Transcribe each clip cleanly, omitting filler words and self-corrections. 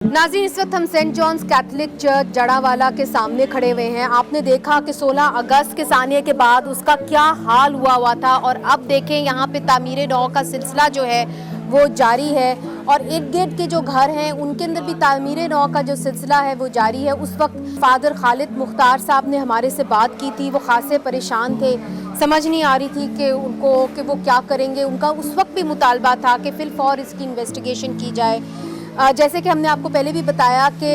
नाज़रीन, इस वक्त हम saint John's Catholic church Jaranwala के सामने खड़े हुए हैं। आपने देखा कि 16 अगस्त के सानिये के बाद उसका क्या हाल हुआ था और अब देखें यहाँ पे तामीर नौ का सिलसिला जो है वो जारी है और इर्द गिर्द के जो घर हैं उनके अंदर भी तामीर नौ का जो सिलसिला है वो जारी है। उस वक्त फादर खालिद मुख्तार साहब ने हमारे से बात की थी, वो खासे परेशान थे, समझ नहीं आ रही थी कि उनको कि वो क्या करेंगे। उनका उस वक्त भी मुतालबा था कि फिलफौर इसकी इन्वेस्टिगेशन की जाए। जैसे कि हमने आपको पहले भी बताया कि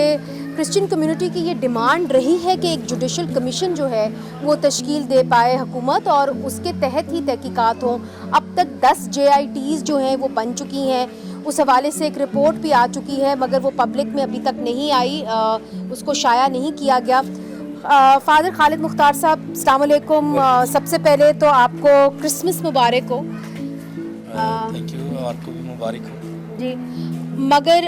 क्रिश्चियन कम्युनिटी की ये डिमांड रही है कि एक जुडिशल कमीशन जो है वो तश्कील दे पाए हुकूमत और उसके तहत ही तहकीकात हों। अब तक 10 JITs जो हैं वो बन चुकी हैं। उस हवाले से एक रिपोर्ट भी आ चुकी है मगर वो पब्लिक में अभी तक नहीं आई, उसको शाया नहीं किया गया। फादर खालिद मुख्तार साहब, अस्सलाम वालेकुम। सबसे पहले तो आपको क्रिसमस मुबारक हो। थैंक यू, आपको भी मुबारक हो जी। मगर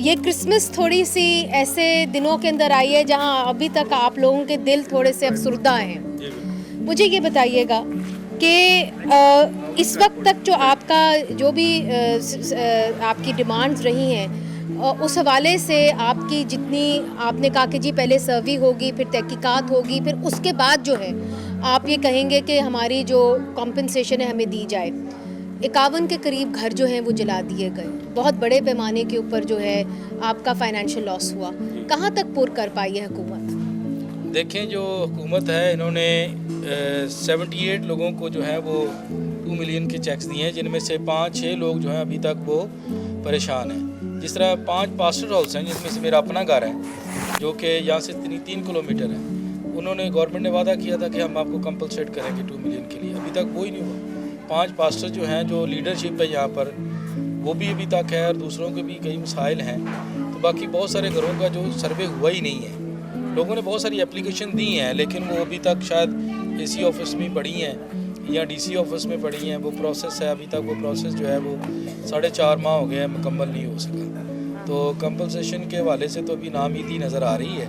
ये क्रिसमस थोड़ी सी ऐसे दिनों के अंदर आई है जहां अभी तक आप लोगों के दिल थोड़े से अफसुर्दा हैं। मुझे ये बताइएगा कि इस वक्त तक जो आपका जो भी आपकी डिमांड्स रही हैं उस हवाले से आपकी जितनी आपने कहा कि जी पहले सर्वे होगी, फिर तहकीकात होगी, फिर उसके बाद जो है आप ये कहेंगे कि हमारी जो कॉम्पनसेशन है हमें दी जाए। 51 के करीब घर जो हैं वो जला दिए गए, बहुत बड़े पैमाने के ऊपर जो है आपका फाइनेंशियल लॉस हुआ। कहाँ तक पूर कर पाई है हुकूमत? देखें, जो हुकूमत है इन्होंने 78 लोगों को जो है वो 2 मिलियन के चेक्स दिए हैं, जिनमें से 5-6 लोग जो हैं अभी तक वो परेशान हैं। जिस तरह 5 पास्टर हाउस हैं जिसमें से मेरा अपना घर है जो कि यहाँ से 3 किलोमीटर है। उन्होंने गवर्नमेंट ने वादा किया था कि हम आपको कंपलसेट करेंगे 2 मिलियन के लिए, अभी तक वो ही नहीं हुआ। 5 पास्टर जो हैं, जो लीडरशिप है यहाँ पर, वो भी अभी तक है और दूसरों के भी कई मसाइल हैं। तो बाकी बहुत सारे घरों का जो सर्वे हुआ ही नहीं है। लोगों ने बहुत सारी एप्लीकेशन दी हैं लेकिन वो अभी तक शायद AC ऑफिस में पड़ी हैं या DC ऑफिस में पड़ी हैं। वो प्रोसेस है, अभी तक वो प्रोसेस जो है वो 4.5 माह हो गए हैं, मुकम्मल नहीं हो सका। तो कंपलसेशन के हवाले से तो अभी नाउमीदी नज़र आ रही है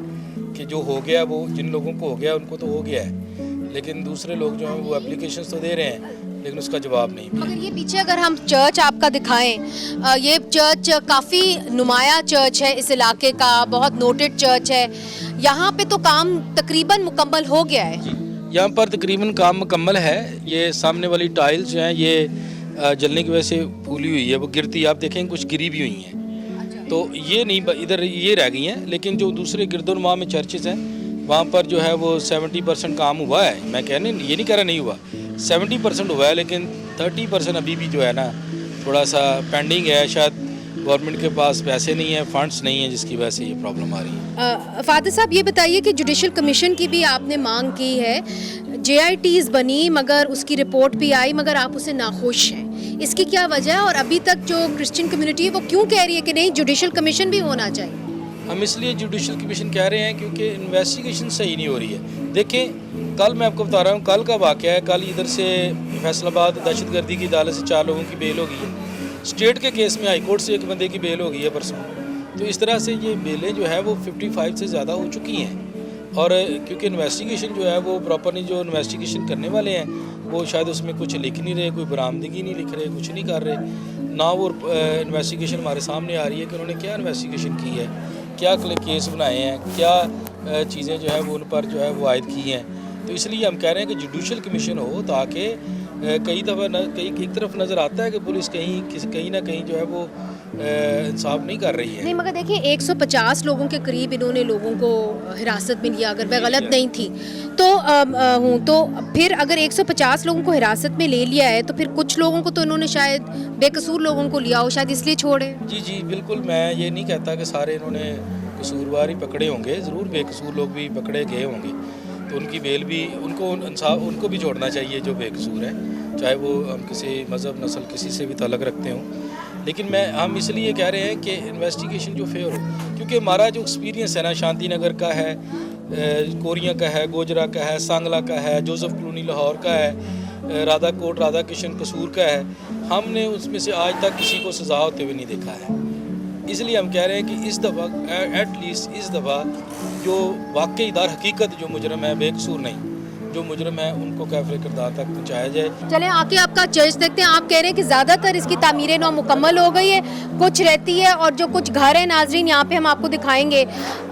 कि जो हो गया वो जिन लोगों को हो गया उनको तो हो गया है, लेकिन दूसरे लोग जो हैं वो एप्लीकेशंस तो दे रहे हैं लेकिन उसका जवाब नहीं। मगर ये पीछे अगर हम चर्च आपका दिखाएं, ये चर्च काफ़ी नुमाया चर्च है, इस इलाके का बहुत नोटेड चर्च है। यहाँ पे तो काम तकरीबन मुकम्मल हो गया है। यहाँ पर तकरीबन काम मुकम्मल है। ये सामने वाली टाइल्स जो हैं ये जलने की वजह से फूली हुई है, वो गिरती, आप देखें कुछ गिरी भी हुई हैं। तो ये नहीं, इधर ये रह गई हैं, लेकिन जो दूसरे गिरदोनुमा में चर्चेज़ हैं वहाँ पर जो है वो 70% काम हुआ है। मैं ये नहीं कह रहा नहीं हुआ, 70% हुआ है, लेकिन 30% अभी भी जो है ना थोड़ा सा पेंडिंग है। शायद गवर्नमेंट के पास पैसे नहीं है, फंड्स नहीं है, जिसकी वजह से ये प्रॉब्लम आ रही है। फादर साहब, ये बताइए कि जुडिशल कमीशन की भी आपने मांग की है, JITs बनी मगर उसकी रिपोर्ट भी आई मगर आप उससे नाखुश हैं, इसकी क्या वजह है? और अभी तक जो क्रिश्चियन कम्युनिटी है वो क्यों कह रही है कि नहीं जुडिशल कमीशन भी होना चाहिए? हम इसलिए जुडिशल कमीशन कह रहे हैं क्योंकि इन्वेस्टिगेशन सही नहीं हो रही है। देखें, कल मैं आपको बता रहा हूँ, कल का वाक़या है। कल इधर से फैसलाबाद दहशतगर्दी की अदालत से 4 लोगों की बेल हो गई है। स्टेट के केस में हाई कोर्ट से 1 बंदे की बेल हो गई है परसों। तो इस तरह से ये बेलें जो है वो 55 से ज़्यादा हो चुकी हैं। और क्योंकि इन्वेस्टिगेशन जो है वो प्रॉपरली जो इन्वेस्टिगेशन करने वाले हैं वो शायद उसमें कुछ लिख नहीं रहे, कोई बरामदगी नहीं लिख रहे, कुछ नहीं कर रहे ना। वो इन्वेस्टिगेशन हमारे सामने आ रही है कि उन्होंने क्या इन्वेस्टिगेशन की है, क्या केस बनाए हैं, क्या चीज़ें जो है वो उन पर जो है वो आयद की हैं। तो इसलिए हम कह रहे हैं कि जुडिशल कमीशन हो, ताकि कई दफ़ा एक तरफ नज़र आता है कि पुलिस कहीं ना कहीं जो है वो इंसाफ नहीं कर रही है। नहीं, मगर देखिए 150 लोगों के करीब इन्होंने लोगों को हिरासत में लिया, अगर मैं गलत नहीं थी तो फिर अगर 150 लोगों को हिरासत में ले लिया है तो फिर कुछ लोगों को तो इन्होंने शायद बेकसूर लोगों को लिया हो, शायद इसलिए छोड़े। जी बिल्कुल, मैं ये नहीं कहता कि सारे इन्होंने कसूरवार ही पकड़े होंगे, ज़रूर बेकसूर लोग भी पकड़े गए होंगे। तो उनकी बेल भी उनको भी छोड़ना चाहिए जो बेकसूर है, चाहे वो हम किसी मज़हब नस्ल किसी से भी ताल्लुक़ रखते हों। लेकिन हम इसलिए कह रहे हैं कि इन्वेस्टिगेशन जो फेयर हो, क्योंकि हमारा जो एक्सपीरियंस है ना, शांति नगर का है, कोरिया का है, गोजरा का है, सांगला का है, जोसेफ कॉलोनी लाहौर का है, राधा कोट राधा किशन कसूर का है, हमने उसमें से आज तक किसी को सज़ा होते हुए नहीं देखा है। इसलिए हम कह रहे हैं कि इस दफ़ा एटलीस्ट इस दफ़ा जो वाकई दार हकीकत जो मुजरम है, बेकसूर नहीं, جو مجرم ہیں ان کو کیفر کردار تک پہنچایا جائے. چلیں آگے آپ کا چرچ دیکھتے ہیں. آپ کہہ رہے ہیں کہ زیادہ تر اس کی تعمیر نو مکمل ہو گئی ہے, کچھ رہتی ہے, اور جو کچھ گھر ہیں ناظرین یہاں پہ ہم آپ کو دکھائیں گے.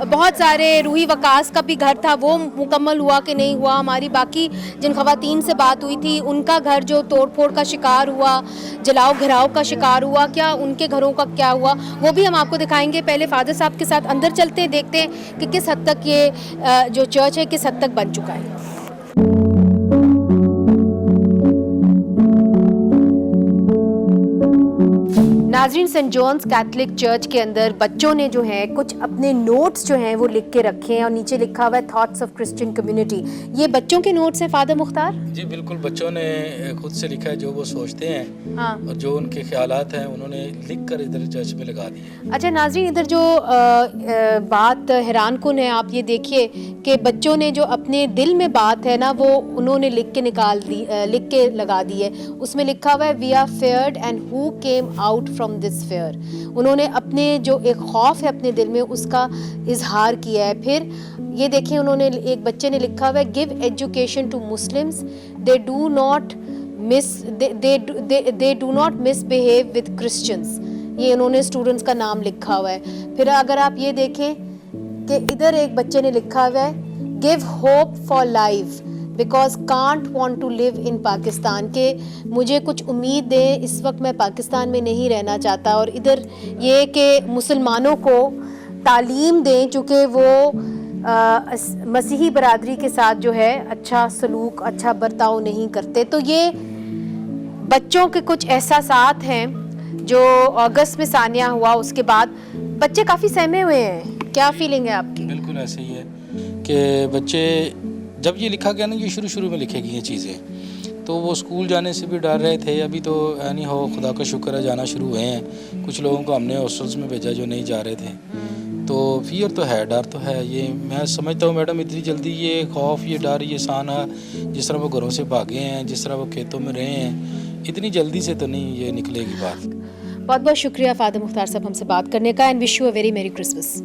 بہت سارے روحی وقاص کا بھی گھر تھا, وہ مکمل ہوا کہ نہیں ہوا. ہماری باقی جن خواتین سے بات ہوئی تھی ان کا گھر جو توڑ پھوڑ کا شکار ہوا, جلاؤ گھراؤ کا شکار ہوا, کیا ان کے گھروں کا کیا ہوا وہ بھی ہم آپ کو دکھائیں گے. پہلے فادر صاحب کے ساتھ اندر چلتے ہیں, دیکھتے ہیں کہ کس حد تک یہ جو چرچ ہے کس حد تک بن چکا ہے. ناظرین سینٹ جانس کیتھولک چرچ کے اندر بچوں نے جو ہے کچھ اپنے نوٹس جو ہیں وہ لکھ کے رکھے ہیں, اور نیچے لکھا ہوا ہے تھاٹس آف کرسچین کمیونٹی. یہ بچوں کے نوٹس ہیں فادر مختار؟ جی بالکل, بچوں نے خود سے لکھا ہے جو وہ سوچتے ہیں, ہاں, اور جو ان کے خیالات ہیں انہوں نے لکھ کر ادھر چرچ میں لگا دیے. اچھا ناظرین ادھر جو بات حیران کن ہے, آپ یہ دیکھیے کہ بچوں نے جو اپنے دل میں بات ہے نا وہ انہوں نے لکھ کے لگا دی ہے. اس میں لکھا ہوا ہے we are feared and who came out from this fear. انہوں نے اپنے جو ایک خوف ہے اپنے دل میں اس کا اظہار کیا ہے. پھر یہ دیکھیں انہوں نے ایک بچے نے لکھا ہوا ہے give education to Muslims, they do not misbehave with Christians. یہ انہوں نے اسٹوڈنٹس کا نام لکھا ہوا ہے. پھر اگر آپ یہ دیکھیں کہ ادھر ایک بچے نے لکھا ہوا ہے give hope for life because can't want to leave in Pakistan, کہ مجھے کچھ امید دیں, اس وقت میں پاکستان میں نہیں رہنا چاہتا. اور ادھر یہ کہ مسلمانوں کو تعلیم دیں چونکہ وہ مسیحی برادری کے ساتھ جو ہے اچھا سلوک اچھا برتاؤ نہیں کرتے. تو یہ بچوں کے کچھ احساسات ہیں جو اگست میں ثانیہ ہوا, اس کے بعد بچے کافی سہمے ہوئے ہیں. کیا فیلنگ ہے آپ کی؟ بالکل ایسے ہی ہے کہ بچے جب یہ لکھا گیا نا, یہ شروع میں لکھے گئی ہیں چیزیں, تو وہ اسکول جانے سے بھی ڈر رہے تھے. ابھی تو نہیں ہو, خدا کا شکر ہے جانا شروع ہوئے ہیں. کچھ لوگوں کو ہم نے ہاسٹلس میں بھیجا جو نہیں جا رہے تھے. تو فیئر تو ہے, ڈر تو ہے. یہ میں سمجھتا ہوں میڈم اتنی جلدی یہ خوف یہ ڈر یہ سانحہ جس طرح وہ گھروں سے بھاگے ہیں, جس طرح وہ کھیتوں میں رہے ہیں, اتنی جلدی سے تو نہیں یہ نکلے گی بات. بہت بہت شکریہ فادر مختار صاحب ہم سے بات کرنے کا, and wish you a very میری کرسمس.